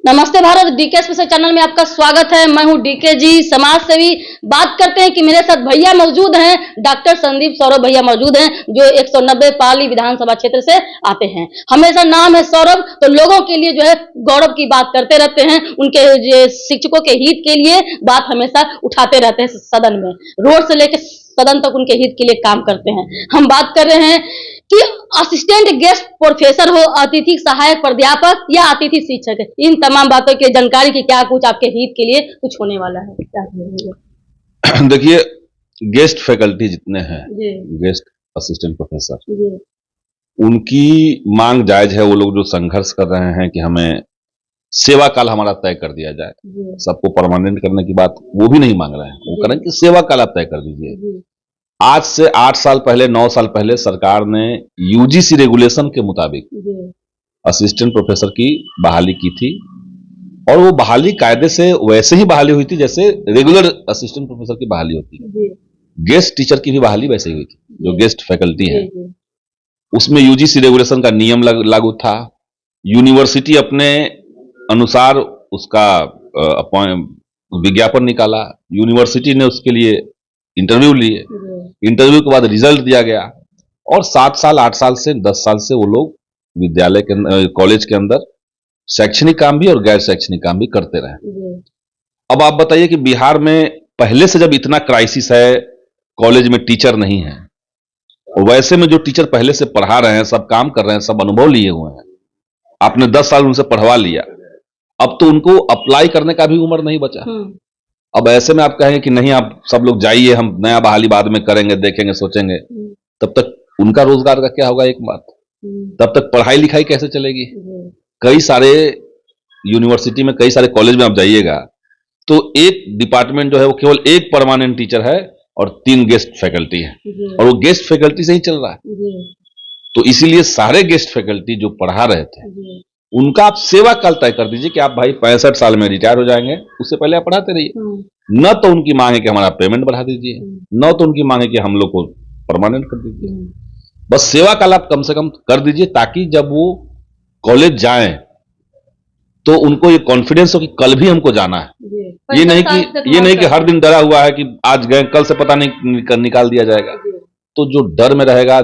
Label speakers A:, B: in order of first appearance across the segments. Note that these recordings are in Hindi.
A: नमस्ते भारत, डीके स्पेशल चैनल में आपका स्वागत है। मैं हूं डीके जी, समाज सेवी। बात करते हैं कि मेरे साथ भैया मौजूद हैं, डॉक्टर संदीप सौरभ भैया मौजूद हैं, जो 190 पाली विधानसभा क्षेत्र से आते हैं। हमेशा नाम है सौरभ, तो लोगों के लिए जो है गौरव की बात करते रहते हैं, उनके शिक्षकों के हित के लिए बात हमेशा उठाते रहते हैं। सदन में रोड से लेकर सदन तक उनके हित के लिए काम करते हैं। हम बात कर रहे हैं कि असिस्टेंट गेस्ट प्रोफेसर हो, अतिथि सहायक प्राध्यापक या अतिथि शिक्षक, इन तमाम बातों की जानकारी की क्या कुछ आपके हित के लिए कुछ होने वाला है, क्या कहेंगे?
B: देखिए, गेस्ट फैकल्टी जितने हैं, गेस्ट असिस्टेंट प्रोफेसर, उनकी मांग जायज है। वो लोग जो संघर्ष कर रहे हैं कि हमें सेवा काल हमारा तय कर दिया जाए, सबको परमानेंट करने की बात वो भी नहीं मांग रहे हैं। वो कह रहे हैं कि सेवा काल आप तय कर दीजिए। आज से 8 साल पहले, 9 साल पहले सरकार ने यूजीसी रेगुलेशन के मुताबिक असिस्टेंट प्रोफेसर की बहाली की थी, और वो बहाली कायदे से वैसे ही बहाली हुई थी जैसे रेगुलर असिस्टेंट प्रोफेसर की बहाली होती है। गेस्ट टीचर की भी बहाली वैसे ही हुई थी, जो गेस्ट फैकल्टी है। उसमें यूजीसी रेगुलेशन का नियम लागू था। यूनिवर्सिटी अपने अनुसार उसका विज्ञापन निकाला, यूनिवर्सिटी ने उसके लिए इंटरव्यू लिए, इंटरव्यू के बाद रिजल्ट दिया गया, और 7 साल, 8 साल से 10 साल से वो लोग विद्यालय के कॉलेज के अंदर शैक्षणिक काम भी और गैर शैक्षणिक काम भी करते रहे। अब आप बताइए कि बिहार में पहले से जब इतना क्राइसिस है, कॉलेज में टीचर नहीं है, और वैसे में जो टीचर पहले से पढ़ा रहे हैं, सब काम कर रहे हैं, सब अनुभव लिए हुए हैं, आपने 10 साल उनसे पढ़वा लिया, अब तो उनको अप्लाई करने का भी उम्र नहीं बचा। अब ऐसे में आप कहेंगे कि नहीं, आप सब लोग जाइए, हम नया बहाली बाद में करेंगे, देखेंगे, सोचेंगे, तब तक उनका रोजगार का क्या होगा? एक बात, तब तक पढ़ाई लिखाई कैसे चलेगी? कई सारे यूनिवर्सिटी में, कई सारे कॉलेज में आप जाइएगा तो एक डिपार्टमेंट जो है वो केवल एक परमानेंट टीचर है और 3 गेस्ट फैकल्टी है, और वो गेस्ट फैकल्टी से ही चल रहा है। तो इसीलिए सारे गेस्ट फैकल्टी जो पढ़ा रहे थे, उनका आप सेवा काल तय कर दीजिए कि आप भाई 65 साल में रिटायर हो जाएंगे, उससे पहले आप पढ़ाते रहिए। न तो उनकी मांग है कि हमारा पेमेंट बढ़ा दीजिए, न तो उनकी मांग है कि हम लोग को परमानेंट कर दीजिए। बस सेवा काल आप कम से कम कर दीजिए, ताकि जब वो कॉलेज जाएं तो उनको ये कॉन्फिडेंस हो कि कल भी हमको जाना है। ये नहीं कि हर दिन डरा हुआ है कि आज गए, कल से पता नहीं निकाल दिया जाएगा। तो जो डर में रहेगा,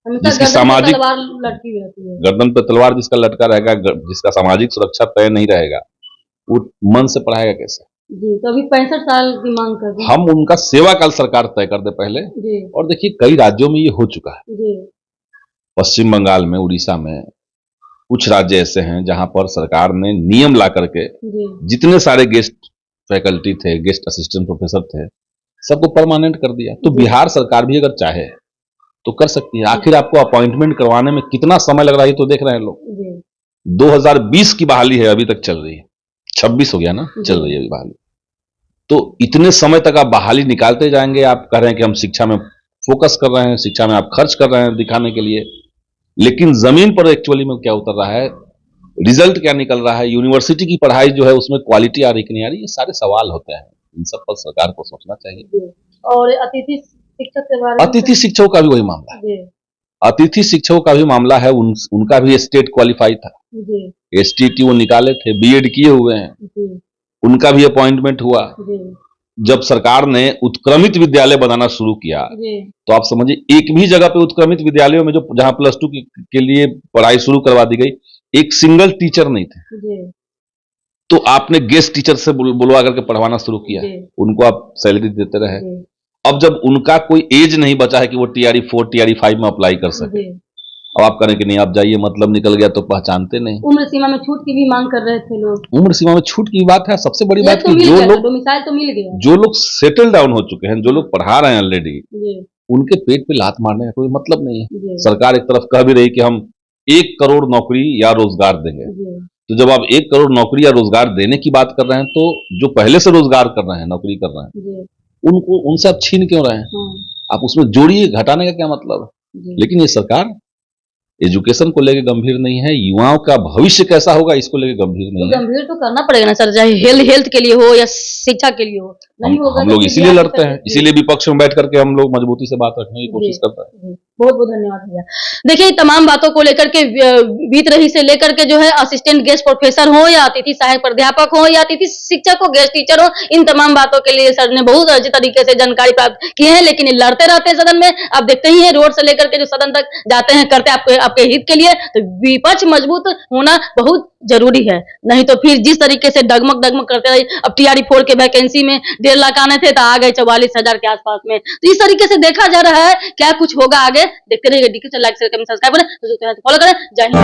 B: जिसकी सामाजिक गर्दन पे तलवार जिसका लटका रहेगा, जिसका सामाजिक सुरक्षा तय नहीं रहेगा, वो मन से पढ़ाएगा कैसे?
A: तो अभी 65 साल की मांग कर रहे हैं।
B: हम उनका सेवा काल सरकार तय कर दे पहले। और देखिए, कई राज्यों में ये हो चुका है। पश्चिम बंगाल में, उड़ीसा में, कुछ राज्य ऐसे हैं जहां पर सरकार ने नियम ला करके जितने सारे गेस्ट फैकल्टी थे, गेस्ट असिस्टेंट प्रोफेसर थे, सबको परमानेंट कर दिया। तो बिहार सरकार भी अगर चाहे तो कर सकती है। आखिर आपको अपॉइंटमेंट करवाने में कितना समय लग रहा है तो देख रहे हैं लोग। 2020 की बहाली है, अभी तक चल रही है, 26 हो गया ना, चल रही है अभी बहाली। तो इतने समय तक आप बहाली निकालते जाएंगे। आप कह रहे हैं कि हम शिक्षा में फोकस कर रहे हैं, शिक्षा में आप खर्च कर रहे हैं दिखाने के लिए, लेकिन जमीन पर एक्चुअली में क्या उतर रहा है, रिजल्ट क्या निकल रहा है, यूनिवर्सिटी की पढ़ाई जो है उसमें क्वालिटी आ रही कि नहीं आ रही, ये सारे सवाल होते हैं। इन सब पर सरकार को सोचना चाहिए।
A: और अतिथि शिक्षक के बारे में,
B: अतिथि शिक्षकों का भी वही मामला है। अतिथि शिक्षकों का भी मामला है। उनका भी स्टेट क्वालिफाई था, STT वो निकाले थे, BEd किए हुए हैं, उनका भी अपॉइंटमेंट हुआ। जब सरकार ने उत्क्रमित विद्यालय बनाना शुरू किया, तो आप समझिए एक भी जगह पे उत्क्रमित विद्यालयों में, जो जहां +2 के लिए पढ़ाई शुरू करवा दी गई, एक सिंगल टीचर नहीं थे। तो आपने गेस्ट टीचर से बुलवा करके पढ़वाना शुरू किया, उनको आप सैलरी देते रहे। अब जब उनका कोई एज नहीं बचा है कि वो TRE 4, TRE 5 में अप्लाई कर सके, अब आप करें कि नहीं, आप जाइए, मतलब निकल गया तो पहचानते नहीं।
A: उम्र सीमा में छूट की भी मांग कर रहे थे लोग।
B: उम्र सीमा में छूट की बात है। सबसे बड़ी बात कि जो लोग सेटल डाउन हो चुके हैं, जो लोग पढ़ा रहे हैं ऑलरेडी, उनके पेट पे लात मारने का कोई मतलब नहीं है। सरकार एक तरफ कह भी रही कि हम 1 करोड़ नौकरी या रोजगार देंगे। तो जब आप 1 करोड़ नौकरी या रोजगार देने की बात कर रहे हैं, तो जो पहले से रोजगार कर रहे हैं, नौकरी कर रहे हैं, उनसे आप छीन क्यों रहे हैं? आप उसमें जोड़िए, घटाने का क्या मतलब है? लेकिन ये सरकार एजुकेशन को लेकर गंभीर नहीं है, युवाओं का भविष्य कैसा होगा इसको लेकर गंभीर
A: तो
B: नहीं है।
A: गंभीर तो करना पड़ेगा ना सर, चाहे हेल्थ के लिए हो या शिक्षा के लिए हो। नहीं होगा
B: हम
A: तो
B: लोग
A: फिर
B: इसीलिए
A: बिहार
B: लड़ते हैं,
A: जी।
B: इसीलिए विपक्ष में बैठ करके हम लोग मजबूती से बात रखने की कोशिश करते हैं।
A: बहुत बहुत धन्यवाद भैया। देखिए तमाम बातों को लेकर के बीत रही से लेकर के जो है असिस्टेंट गेस्ट प्रोफेसर हो या अतिथि सहायक प्राध्यापक हो या अतिथि शिक्षक हो, गेस्ट टीचर हो, इन तमाम बातों के लिए सर ने बहुत अच्छे तरीके से जानकारी प्राप्त की है। लेकिन ये लड़ते रहते हैं सदन में, आप देखते ही हैं रोड से लेकर के जो सदन तक जाते हैं करते आपके हित के लिए। तो विपक्ष मजबूत होना बहुत जरूरी है, नहीं तो फिर जिस तरीके से डगमग करते रहे, अब टीआरई 4 के वैकेंसी में 1.5 लाख आने थे तो आ गए 44,000 के आसपास में। तो इस तरीके से देखा जा रहा है क्या कुछ होगा आगे, देखते रहिए। DK channel like share comment subscribe करें, फॉलो करें। जय हिंद।